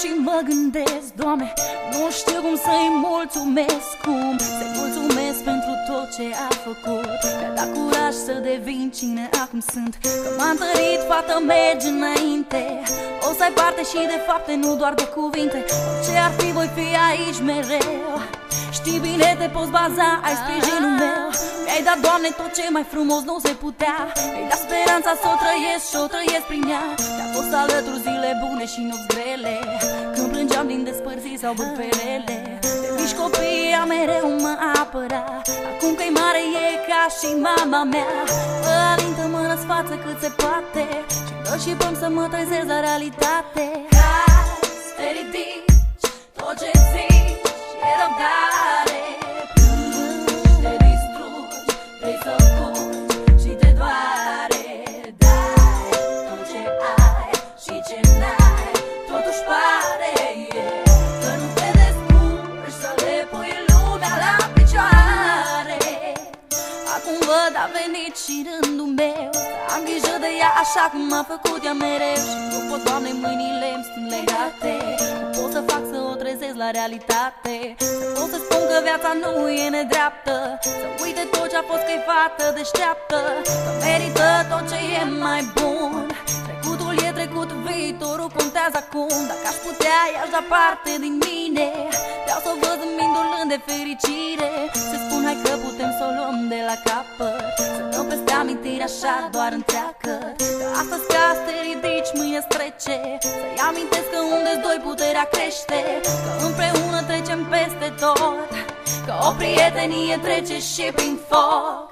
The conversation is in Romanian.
și mă gândesc, Doamne, nu știu cum să-i mulțumesc. Cum să-i mulțumesc pentru tot ce a făcut. Mi-a dat curaj să devin cine acum sunt. Că m-a întărit, fată, mergi înainte. O să ai parte și de fapte, nu doar de cuvinte. Orice ar fi, voi fi aici mereu. Știi bine, te poți baza, ai sprijinul meu. Mi-ai dat, Doamne, tot ce mai frumos nu se putea. Mi-ai dat speranța să o trăiesc și o trăiesc prin ea. Mi-a fost alături zile bune și nopți grele, când plângeam din despărțiri sau bătfelele. De mici copii ea mereu mă apăra. Acum că-i mare e ca și mama mea. Mă alintă, mă răsfață cât se poate și dă și păm să mă trezesc la realitate. Cazi, te ridici, tot ce zici e răbdare. Plângi, te distrugi, vrei să fugi și te doare. Dai tot ce ai și ce n-ai, totuși pare că nu te descurci să le pui lumea la picioare. Acum văd, a venit și rândul meu să am grijă de ea așa cum m-a făcut ea mereu. Și nu pot, Doamne, mâinile-mi sunt legate. Nu pot să fac să o trezesc la realitate. Să pot să spun că viața nu e nedreaptă. Să uite tot ce a fost, că-i fată deșteaptă. Că merită tot ce e mai bun. Trecutul e trecut, viitorul contează acum. Dacă aș putea, i-aș da parte din mine. Vreau să o văd îmbindulând de fericire. Să spun, hai că putem să o luăm de la capăt. Să dăm peste amintiri așa doar întreacă. Că astăzi ca să te ridici, mâine-ți trece. Să-i amintesc că unde-s doi puterea crește. Că împreună trecem peste tot. Că o prietenie trece și prin foc.